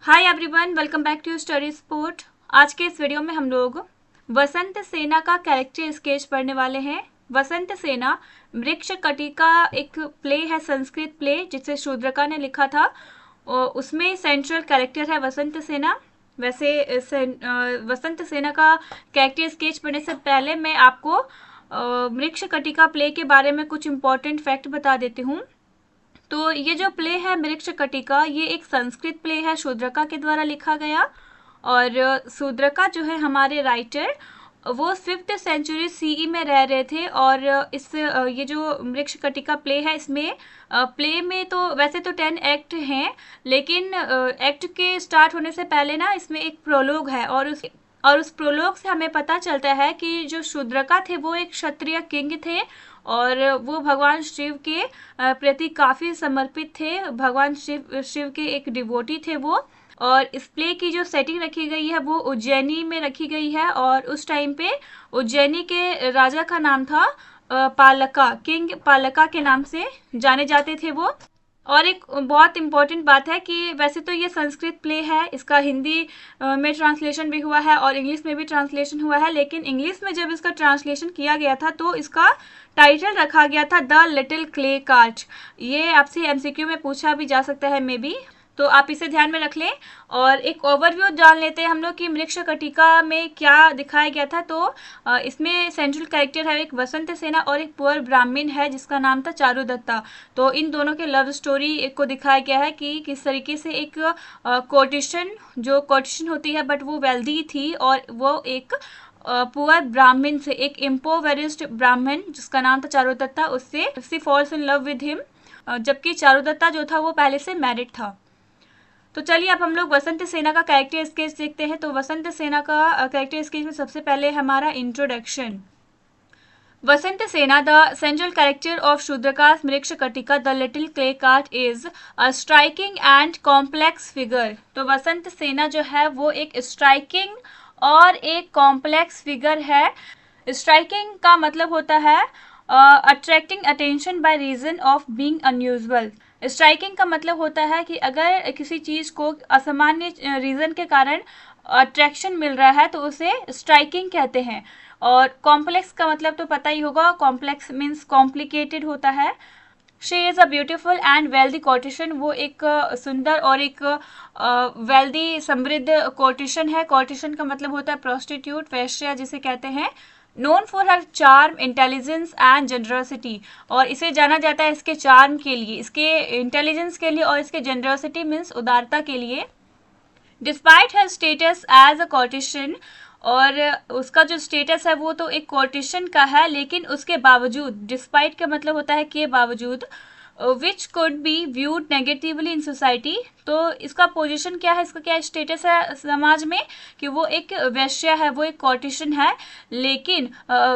Hi everyone, welcome back to study sport. आज के इस वीडियो में हम लोग वसंत सेना का कैरेक्टर स्केच पढ़ने वाले हैं। वसंत सेना मृक्षकटिका एक प्ले है, संस्कृत प्ले जिसे शूद्रका ने लिखा था और उसमें सेंट्रल कैरेक्टर है वसंत सेना। वैसे वसंत सेना का कैरेक्टर स्केच पढ़ने से पहले मैं आपको मृक्षकटिका प्ले के बारे में कुछ इंपॉर्टेंट फैक्ट बता देती हूँ। तो ये जो प्ले है मृक्षकटिका, ये एक संस्कृत प्ले है, शूद्रका के द्वारा लिखा गया। और शूद्रका जो है हमारे राइटर, वो 5th सेंचुरी सीई में रह रहे थे। और इस ये जो मृक्षकटिका प्ले है, इसमें प्ले में तो वैसे तो 10 एक्ट हैं, लेकिन एक्ट के स्टार्ट होने से पहले ना इसमें एक प्रोलोग है। और उस प्रोलोग से हमें पता चलता है कि जो शूद्रका थे वो एक क्षत्रिय किंग थे और वो भगवान शिव के प्रति काफ़ी समर्पित थे। भगवान शिव के एक डिवोटी थे वो। और इस प्ले की जो सेटिंग रखी गई है वो उज्जैनी में रखी गई है। और उस टाइम पे उज्जैनी के राजा का नाम था पालका, किंग पालका के नाम से जाने जाते थे वो। और एक बहुत इम्पोर्टेंट बात है कि वैसे तो ये संस्कृत प्ले है, इसका हिंदी में ट्रांसलेशन भी हुआ है और इंग्लिश में भी ट्रांसलेशन हुआ है। लेकिन इंग्लिश में जब इसका ट्रांसलेशन किया गया था तो इसका टाइटल रखा गया था द लिटिल क्ले कार्ट। ये आपसे एमसीक्यू में पूछा भी जा सकता है मे बी, तो आप इसे ध्यान में रख लें। और एक ओवरव्यू जान लेते हैं हम लोग कि मृक्षकटिका में क्या दिखाया गया था। तो इसमें सेंट्रल कैरेक्टर है एक वसंत सेना और एक पुअर ब्राह्मण है जिसका नाम था चारुदत्ता। तो इन दोनों के लव स्टोरी को दिखाया गया है कि किस तरीके से एक कोर्टिशन होती है बट वो वेल्दी थी और वो एक पुअर ब्राह्मण से, एक इम्पोवेरिस्ड ब्राह्मण जिसका नाम था चारुदत्ता, उससे false in love with him, जबकि चारुदत्ता जो था वो पहले से मैरिड था। तो चलिए अब हम लोग वसंत सेना का कैरेक्टर स्केच देखते हैं। तो वसंत सेना का कैरेक्टर स्केच में सबसे पहले हमारा introduction. Vasantasena, the central character of Shudraka's Mrichchhakatika the little clay cart, is a striking and complex figure. तो वसंत सेना जो है वो एक स्ट्राइकिंग और एक कॉम्प्लेक्स फिगर है। स्ट्राइकिंग का मतलब होता है attracting attention by reason of being unusual. Striking का मतलब होता है कि अगर किसी चीज़ को असामान्य रीज़न के कारण अट्रैक्शन मिल रहा है तो उसे स्ट्राइकिंग कहते हैं। और कॉम्प्लेक्स का मतलब तो पता ही होगा, कॉम्प्लेक्स मीन्स कॉम्प्लिकेटेड होता है। She is a beautiful and wealthy courtesan, वो एक सुंदर और एक वेल्दी समृद्ध कॉर्टिशन है। कॉर्टिशन का मतलब होता है प्रोस्टिट्यूट, वेश्या जिसे कहते हैं। Known for her charm, intelligence and generosity, और इसे जाना जाता है इसके चार्म के लिए, इसके इंटेलिजेंस के लिए और इसके जनरसिटी मीन्स उदारता के लिए। Despite her status as a courtesan, और उसका जो स्टेटस है वो तो एक कॉर्टिशन का है, लेकिन उसके बावजूद, डिस्पाइट का मतलब होता है के बावजूद, which could be viewed negatively in society. तो इसका पोजीशन क्या है, इसका क्या स्टेटस है समाज में, कि वो एक वैश्या है, वो एक कॉर्टिशन है। लेकिन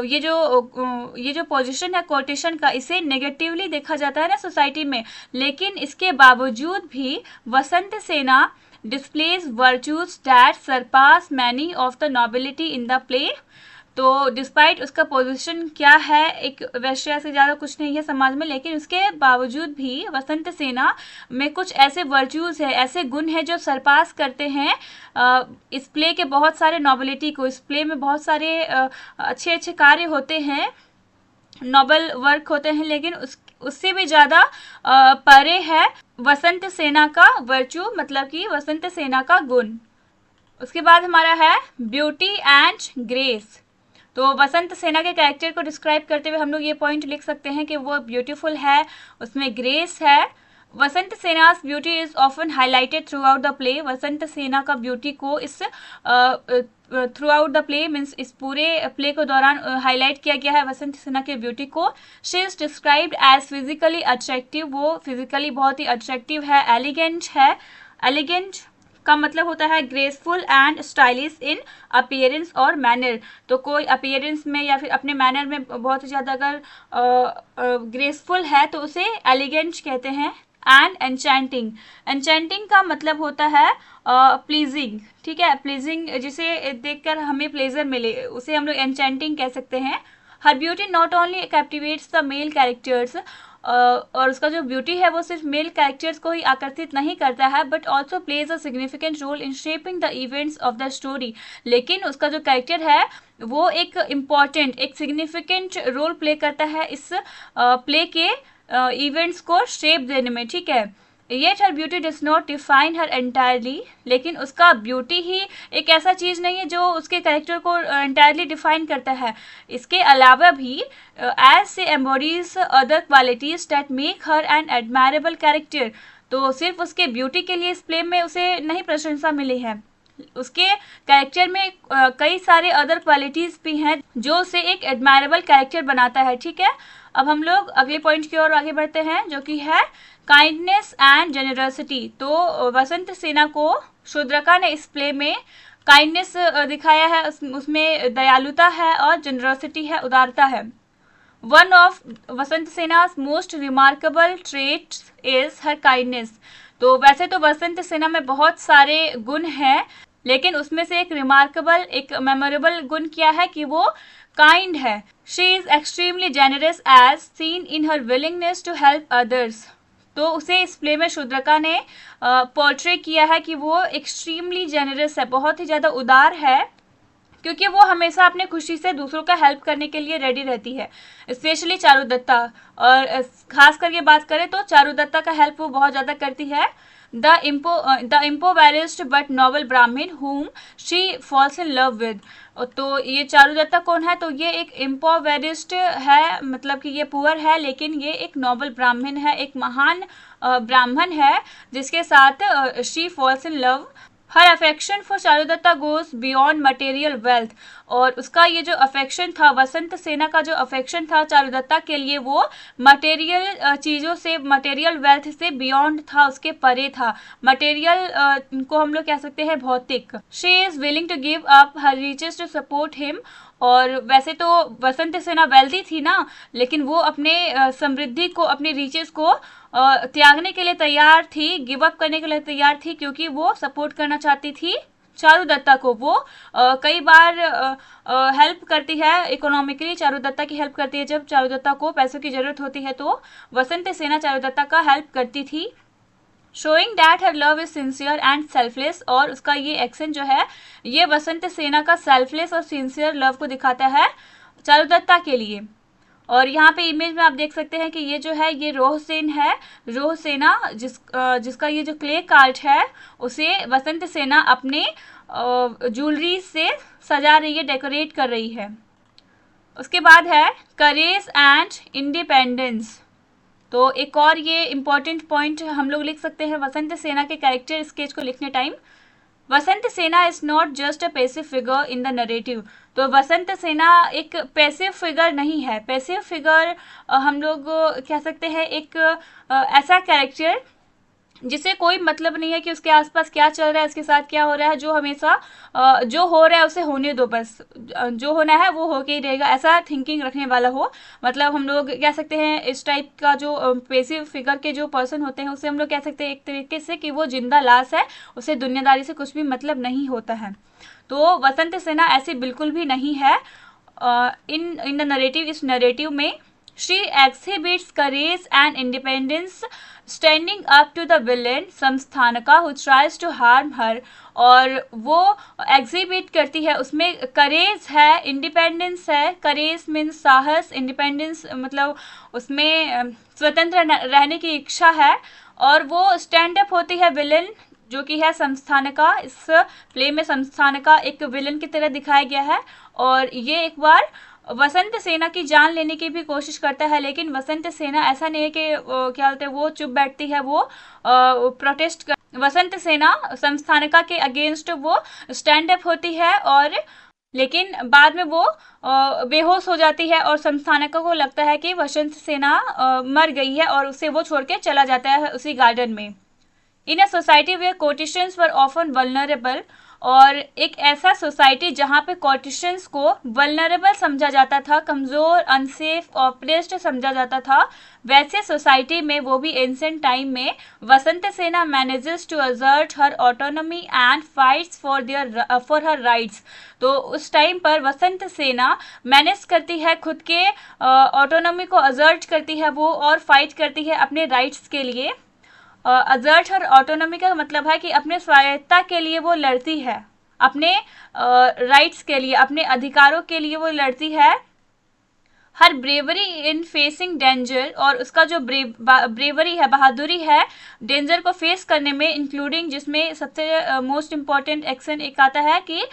ये जो पोजीशन है कॉर्टिशन का, इसे नेगेटिवली देखा जाता है ना सोसाइटी में। लेकिन इसके बावजूद भी वसंत सेना displays virtues that surpass many of the nobility in the play। तो डिस्पाइट उसका पोजीशन क्या है, एक वैश्या से ज़्यादा कुछ नहीं है समाज में, लेकिन उसके बावजूद भी वसंत सेना में कुछ ऐसे वर्च्यूज़ है, ऐसे गुण हैं जो सरपास करते हैं इस प्ले के बहुत सारे नॉबिलिटी को। इस प्ले में बहुत सारे अच्छे अच्छे कार्य होते हैं, नोबल वर्क होते हैं, लेकिन उससे भी ज़्यादा परे है वसंत सेना का वर्च्यू, मतलब कि वसंत सेना का गुण। उसके बाद हमारा है ब्यूटी एंड ग्रेस। तो वसंत सेना के कैरेक्टर को डिस्क्राइब करते हुए हम लोग ये पॉइंट लिख सकते हैं कि वो ब्यूटीफुल है, उसमें ग्रेस है। Vasantasena's beauty is often highlighted throughout the play. Vasantasena का ब्यूटी को इस throughout the play means इस पूरे प्ले को दौरान हाईलाइट किया गया है वसंत सेना के ब्यूटी को। She is described as physically attractive, वो फिजिकली बहुत ही अट्रैक्टिव है। एलिगेंट है, एलिगेंट का मतलब होता है graceful and stylish in appearance और मैनर। तो कोई अपीयरेंस में या फिर अपने मैनर में बहुत ही ज़्यादा अगर ग्रेसफुल है तो उसे एलिगेंट कहते हैं। एंड एन्चेंटिंग, एन्चेंटिंग का मतलब होता है प्लीजिंग, ठीक है, प्लीजिंग जिसे देखकर हमें प्लेजर मिले उसे हम लोग एन्चेंटिंग कह सकते हैं। Her beauty not only captivates the male characters, और उसका जो ब्यूटी है वो सिर्फ मेल कैरेक्टर्स को ही आकर्षित नहीं करता है but also plays a significant role in shaping the events of the story. लेकिन उसका जो कैरेक्टर है वो एक इम्पॉर्टेंट, एक सिग्निफिकेंट रोल प्ले करता है इस प्ले के इवेंट्स को शेप देने में, ठीक है। Yet her beauty does not define her entirely, लेकिन उसका ब्यूटी ही एक ऐसा चीज़ नहीं है जो उसके कैरेक्टर को एंटायरली डिफाइन करता है। इसके अलावा भी एज से embodies other qualities that make her an admirable character. तो सिर्फ उसके ब्यूटी के लिए इस प्ले में उसे नहीं प्रशंसा मिली है, उसके कैरेक्टर में कई सारे अदर क्वालिटीज़ भी हैं जो उसे एक एडमायरेबल कैरेक्टर बनाता है, ठीक है। अब हम लोग अगले पॉइंट की ओर आगे बढ़ते हैं जो कि है काइंडनेस एंड जेनरसिटी। तो वसंत सेना को शूद्रका ने इस प्ले में काइंडनेस दिखाया है, उसमें दयालुता है और जेनरसिटी है, उदारता है। One of Vasantasena's most remarkable traits is her kindness. तो वैसे तो वसंत सेना में बहुत सारे गुण हैं, लेकिन उसमें से एक रिमार्केबल, एक मेमोरेबल गुण क्या है कि वो काइंड है। She is extremely generous as seen in her willingness to help others. तो उसे इस प्ले में शूद्रका ने पोर्ट्रे किया है कि वो एक्सट्रीमली जेनरस है, बहुत ही ज़्यादा उदार है, क्योंकि वो हमेशा अपने खुशी से दूसरों का हेल्प करने के लिए रेडी रहती है, स्पेशली चारुदत्ता। और खास करके बात करें तो चारुदत्ता का हेल्प वो बहुत ज़्यादा करती है। द इम्पोवेरिस्ट बट नॉबल ब्राह्मण whom she falls in love with। तो ये चारुदत्ता कौन है? तो ये एक इम्पोवेरिस्ट है, मतलब कि ये पुअर है, लेकिन ये एक नॉबल ब्राह्मण है, एक महान ब्राह्मण है जिसके साथ she falls in love. Her affection for Charudatta goes beyond material wealth. और उसका ये जो अफेक्शन था, वसंत सेना का जो अफेक्शन था चारुदत्ता के लिए, वो मटेरियल चीज़ों से, मटेरियल वेल्थ से बियॉन्ड था, उसके परे था। मटेरियल को हम लोग कह सकते हैं भौतिक। She is willing to give up her riches to support him. और वैसे तो वसंत सेना वेल्दी थी ना, लेकिन वो अपने समृद्धि को, अपने रिचेस को त्यागने के लिए तैयार थी, गिव अप करने के लिए तैयार थी, क्योंकि वो सपोर्ट करना चाहती थी चारुदत्ता को। वो कई बार हेल्प करती है इकोनॉमिकली, चारुदत्ता की हेल्प करती है। जब चारुदत्ता को पैसों की ज़रूरत होती है तो वसंत सेना चारुदत्ता का हेल्प करती थी। Showing that her love is sincere and selfless. और उसका ये एक्शन जो है, ये वसंत सेना का सेल्फलेस और सिंसियर लव को दिखाता है चारुदत्ता के लिए। और यहाँ पे इमेज में आप देख सकते हैं कि ये जो है, ये रोहसेन है, रोहसेना, जिसका ये जो क्ले कार्ट है उसे वसंत सेना अपने ज्वेलरी से सजा रही है, डेकोरेट कर रही है। उसके बाद है करेज एंड इंडिपेंडेंस। तो एक और ये इम्पॉर्टेंट पॉइंट हम लोग लिख सकते हैं वसंत सेना के कैरेक्टर स्केच को लिखने time. Vasant Sena is not just a passive figure in the narrative. तो वसंत सेना एक पैसिव फिगर नहीं है। पैसिव फिगर हम लोग कह सकते हैं एक ऐसा कैरेक्टर जिसे कोई मतलब नहीं है कि उसके आसपास क्या चल रहा है, उसके साथ क्या हो रहा है, जो हमेशा जो हो रहा है उसे होने दो, बस जो होना है वो होके ही रहेगा, ऐसा थिंकिंग रखने वाला हो। मतलब हम लोग कह सकते हैं इस टाइप का जो पैसिव फिगर के जो पर्सन होते हैं उसे हम लोग कह सकते हैं एक तरीके से कि वो जिंदा लाश है, उसे दुनियादारी से कुछ भी मतलब नहीं होता है। तो वसंत सेना ऐसी बिल्कुल भी नहीं है। इन द नरेटिव, इस नरेटिव में she exhibits courage and independence standing up to the villain Samsthanaka who tries to harm her. और वो एग्जिबिट करती है, उसमें करेज है, इंडिपेंडेंस है। करेज मीन्स साहस, इंडिपेंडेंस मतलब उसमें स्वतंत्र रहने की इच्छा है। और वो स्टैंड अप होती है विलेन, जो कि है संस्थानका। इस प्ले में संस्थानका एक विलन की तरह दिखाया गया है और ये एक बार वसंत सेना की जान लेने की भी कोशिश करता है, लेकिन वसंत सेना ऐसा नहीं है कि क्या बोलते हैं वो चुप बैठती है, वो प्रोटेस्ट कर, वसंत सेना संस्थानका के अगेंस्ट वो स्टैंड अप होती है। और लेकिन बाद में वो बेहोश हो जाती है और संस्थानका को लगता है कि वसंत सेना मर गई है और उसे वो छोड़ के चला जाता है उसी गार्डन में। In a society where courtesans were often vulnerable. और एक ऐसा सोसाइटी जहाँ पे कॉर्टिशंस को वल्नरेबल समझा जाता था, कमज़ोर, अनसेफ, ऑप्रेस्ड समझा जाता था, वैसे सोसाइटी में, वो भी एंशिएंट टाइम में, Vasantasena manages to assert her autonomy and fights for her rights. तो उस टाइम पर वसंत सेना मैनेज करती है खुद के ऑटोनॉमी को, असर्ट करती है वो, और फाइट करती है अपने राइट्स के लिए। असर्ट हर ऑटोनॉमी का मतलब है कि अपने स्वायत्तता के लिए वो लड़ती है, अपने राइट्स के लिए, अपने अधिकारों के लिए वो लड़ती है। हर ब्रेवरी इन फेसिंग डेंजर, और उसका जो ब्रेवरी है, बहादुरी है डेंजर को फेस करने में, इंक्लूडिंग, जिसमें सबसे मोस्ट इम्पॉर्टेंट एक्शन एक आता है कि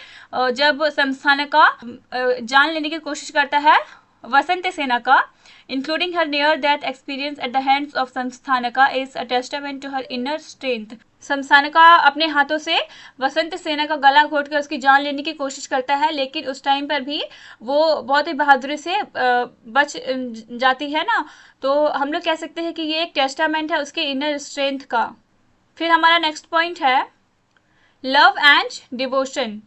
जब संस्थान का जान लेने की कोशिश करता है वसंत सेना का, including her near-death experience at the hands of संस्थानका, is a testament to her inner strength। संस्थानका अपने हाथों से वसंत सेना का गला घोट कर उसकी जान लेने की कोशिश करता है, लेकिन उस टाइम पर भी वो बहुत ही बहादुरी से बच जाती है ना। तो हम लोग कह सकते हैं कि ये एक टेस्टामेंट है उसके इनर स्ट्रेंथ का। फिर हमारा नेक्स्ट पॉइंट है love and devotion.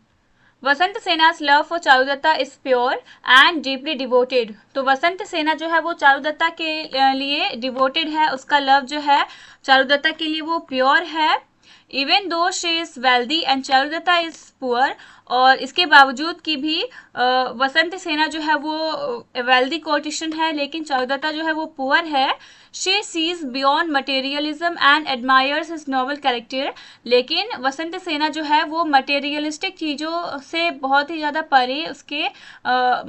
Vasant Sena's love for Charudatta is pure and deeply devoted. तो वसंत सेना जो है वो चारुदत्ता के लिए डिवोटेड है, उसका लव जो है चारुदत्ता के लिए वो प्योर है। Even though she is wealthy and Charudatta is poor, और इसके बावजूद की भी वसंत सेना जो है वो वेल्दी कॉर्टिशन है, लेकिन चारुदत्ता जो है वो पुअर है। She sees beyond materialism and admires his noble character. लेकिन वसंत सेना जो है वो मटेरियलिस्टिक चीज़ों से बहुत ही ज़्यादा परे, उसके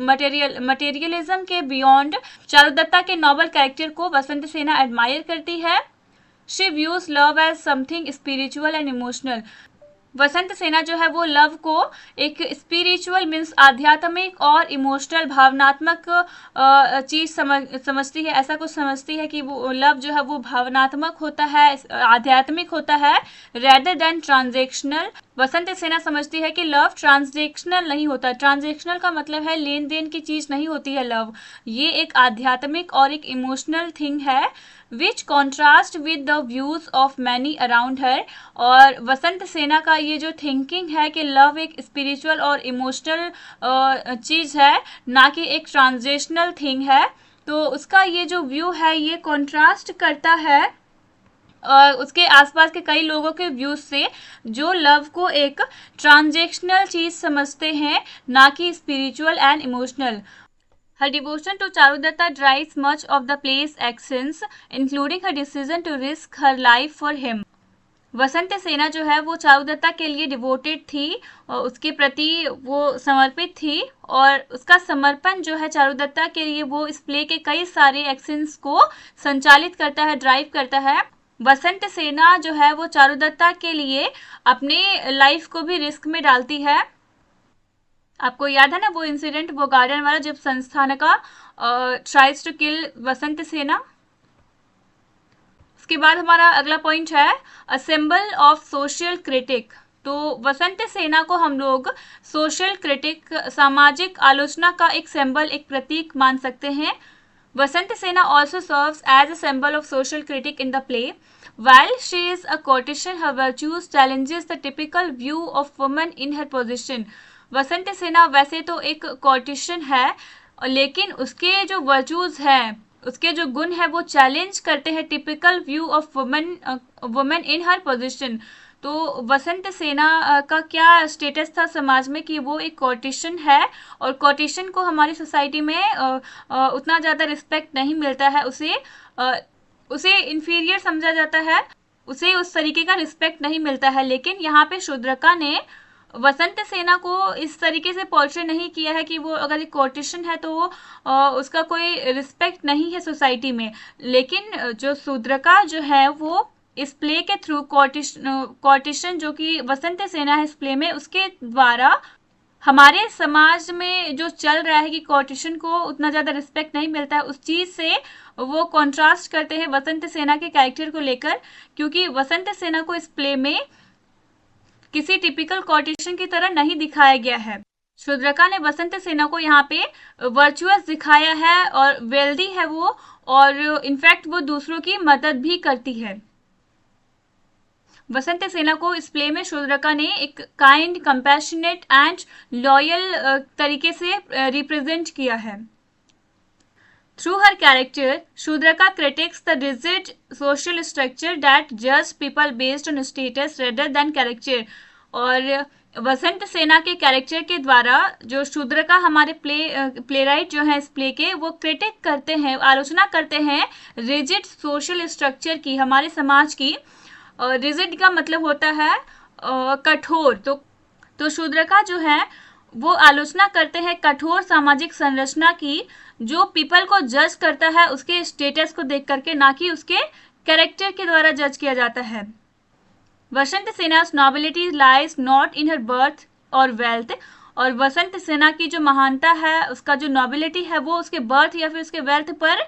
मटेरियलिज्म के बियॉन्ड चारुदत्ता के नोबल कैरेक्टर को वसंत सेना एडमायर करती है। She views love as something spiritual and emotional. Vasant Sena जो है वो लव को एक स्पिरिचुअल मीन्स आध्यात्मिक और इमोशनल भावनात्मक चीज समझती है, ऐसा कुछ समझती है कि वो लव जो है वो भावनात्मक होता है, आध्यात्मिक होता है, रेदर देन ट्रांजेक्शनल। वसंत सेना समझती है कि लव ट्रांजेक्शनल नहीं होता। ट्रांजेक्शनल का मतलब है लेन देन की चीज नहीं होती है लव, ये एक आध्यात्मिक और एक इमोशनल थिंग है, which contrast with the views of many around her. और वसंत सेना का ये जो थिंकिंग है कि लव एक स्पिरिचुअल और इमोशनल चीज़ है, ना कि एक ट्रांजेशनल थिंग है, तो उसका ये जो व्यू है ये कॉन्ट्रास्ट करता है उसके आसपास के कई लोगों के व्यूज से, जो लव को एक ट्रांजेक्शनल चीज़ समझते हैं, ना कि spiritual and emotional. Her devotion to Charudatta drives much of the play's actions, including her decision to risk her life for him। वसंत सेना जो है वो चारुदत्ता के लिए डिवोटेड थी और उसके प्रति वो समर्पित थी, और उसका समर्पण जो है चारुदत्ता के लिए वो इस प्ले के कई सारे एक्शंस को संचालित करता है, ड्राइव करता है। वसंत सेना जो है वो चारुदत्ता के लिए अपने लाइफ को भी रिस्क में डालती है। आपको याद है ना वो इंसिडेंट, वो गार्डन वाला, जब संस्थानका ट्राइज टू किल वसंत सेना। उसके बाद हमारा अगला पॉइंट है अ सिंबल ऑफ सोशल क्रिटिक। तो वसंत सेना को हम लोग सोशल क्रिटिक, सामाजिक आलोचना का एक सिंबल, एक प्रतीक मान सकते हैं। Vasantasena also serves as a symbol of social critic in the play. While she is a courtesan, her virtues challenges the typical view of women in her position। वसंत सेना वैसे तो एक कॉर्टिशन है, लेकिन उसके जो वर्चूज हैं, उसके जो गुण है वो चैलेंज करते हैं typical view of women in her position. तो वसंत सेना का क्या स्टेटस था समाज में कि वो एक कॉर्टिशन है, और कॉर्टिशन को हमारी सोसाइटी में उतना ज़्यादा रिस्पेक्ट नहीं मिलता है, उसे इन्फीरियर समझा जाता है, उसे उस तरीके का रिस्पेक्ट नहीं मिलता है। लेकिन यहाँ पे शूद्रका ने वसंत सेना को इस तरीके से पोर्ट्रे नहीं किया है कि वो अगर एक कॉर्टिशन है तो उसका कोई रिस्पेक्ट नहीं है सोसाइटी में। लेकिन जो शूद्रका जो है वो इस प्ले के थ्रू कॉर्टिशन जो कि वसंत सेना है इस प्ले में, उसके द्वारा हमारे समाज में जो चल रहा है कि कॉर्टिशन को उतना ज़्यादा रिस्पेक्ट नहीं मिलता है, उस चीज़ से वो कॉन्ट्रास्ट करते हैं वसंत सेना के कैरेक्टर को लेकर, क्योंकि वसंत सेना को इस प्ले में किसी टिपिकल कॉर्टिशन की तरह नहीं दिखाया गया है। शूद्रका ने वसंत सेना को यहाँ पे वर्चुअस दिखाया है और वेल्दी है वो, और इनफैक्ट वो दूसरों की मदद भी करती है। वसंत सेना को इस प्ले में शूद्रका ने एक काइंड, कंपैशनेट एंड लॉयल तरीके से रिप्रेजेंट किया है। Through her character, Shudraka critiques the rigid social structure that judges people based on status rather than character. और वसंत सेना के कैरेक्टर के द्वारा जो शूद्रका हमारे प्लेराइट जो है इस प्ले के, वो क्रिटिक करते हैं, आलोचना करते हैं रिजिड सोशल स्ट्रक्चर की, हमारे समाज की। रिजिड का मतलब होता है कठोर। तो शूद्रका जो है वो आलोचना करते हैं कठोर सामाजिक संरचना की, जो पीपल को जज करता है उसके स्टेटस को देख करके, ना कि उसके कैरेक्टर के द्वारा जज किया जाता है। वसंत सेना's nobility lies not in her birth और wealth, और वसंत सेना की जो महानता है, उसका जो नॉबिलिटी है, वो उसके बर्थ या फिर उसके वेल्थ पर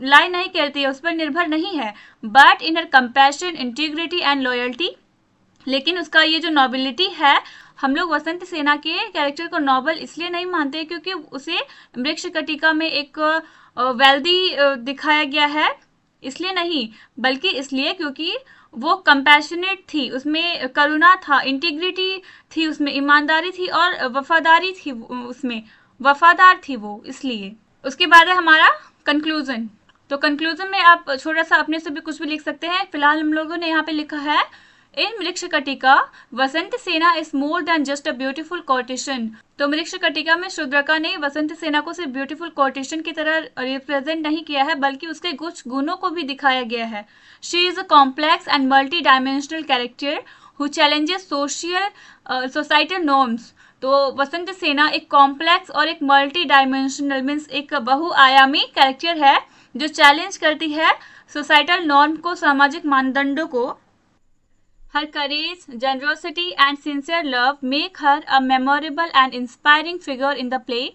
लाई नहीं करती है, उस पर निर्भर नहीं है, but in her compassion, integrity and loyalty. लेकिन उसका ये जो नॉबिलिटी है, हम लोग वसंत सेना के कैरेक्टर को नॉबल इसलिए नहीं मानते क्योंकि उसे मृक्षकटिका में एक वेल्दी दिखाया गया है, इसलिए नहीं, बल्कि इसलिए क्योंकि वो कंपैशनेट थी, उसमें करुणा था, इंटीग्रिटी थी, उसमें ईमानदारी थी और वफादारी थी, उसमें वफादार थी वो, इसलिए। उसके बाद है हमारा कंक्लूजन। तो कंक्लूजन में आप छोटा सा अपने से भी कुछ भी लिख सकते हैं। फिलहाल हम लोगों ने यहाँ पे लिखा है, इन Mrichchhakatika Vasant Sena is more than just a beautiful courtesan. तो मृक्षकटिका में शूद्रका ने वसंत सेना को सिर्फ ब्यूटीफुल कोर्टिशन की तरह रिप्रेजेंट नहीं किया है, बल्कि उसके कुछ गुणों को भी दिखाया गया है। She is a complex and multi dimensional character who challenges societal norms. तो वसंत सेना एक कॉम्प्लेक्स और एक मल्टी डायमेंशनल मीन्स एक बहुआयामी कैरेक्टर है जो चैलेंज करती है सोसाइटल नॉर्म को, सामाजिक मानदंडों को। Her courage, generosity and sincere love make her a memorable and inspiring figure in the play.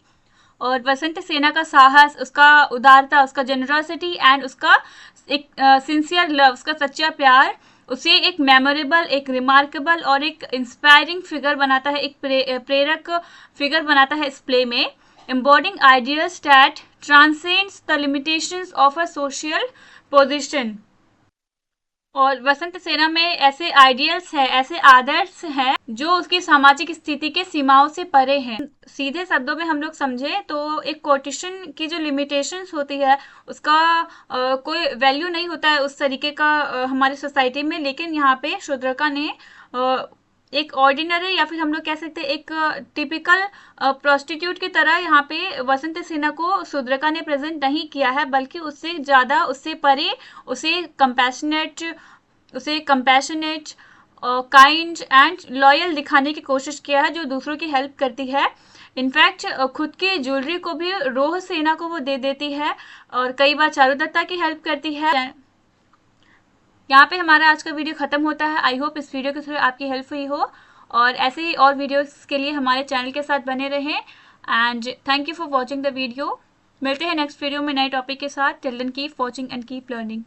और वसंत सेना का साहस, उसका उदारता, उसका जेनरोसिटी एंड उसका एक सिंसियर लव, उसका सच्चा प्यार उसे एक मेमोरेबल, एक रिमार्केबल और एक इंस्पायरिंग फिगर बनाता है, एक प्रेरक फिगर बनाता है इस प्ले में। Embodying ideals that transcends the limitations of a social position. और वसंत सेना में ऐसे आइडियल्स हैं, ऐसे आदर्श हैं जो उसकी सामाजिक स्थिति के सीमाओं से परे हैं। सीधे शब्दों में हम लोग समझे तो एक कोटेशन की जो लिमिटेशंस होती है उसका कोई वैल्यू नहीं होता है उस तरीके का हमारी सोसाइटी में। लेकिन यहाँ पे शूद्रका ने एक ऑर्डिनरी या फिर हम लोग कह सकते हैं एक टिपिकल प्रोस्टिट्यूट की तरह यहाँ पे वसंत सेना को शूद्रका ने प्रेजेंट नहीं किया है, बल्कि उससे ज़्यादा, उससे परे, उसे कंपैशनेट काइंड एंड लॉयल दिखाने की कोशिश किया है, जो दूसरों की हेल्प करती है। इनफैक्ट खुद की ज्वेलरी को भी रोह सेना को वो दे देती है और कई बार चारुदत्ता की हेल्प करती है। यहाँ पे हमारा आज का वीडियो खत्म होता है। आई होप इस वीडियो के थ्रू आपकी हेल्प हुई हो, और ऐसे ही और वीडियोस के लिए हमारे चैनल के साथ बने रहें। And thank you for watching the video. मिलते हैं नेक्स्ट वीडियो में नए टॉपिक के साथ। Till then keep watching and keep learning.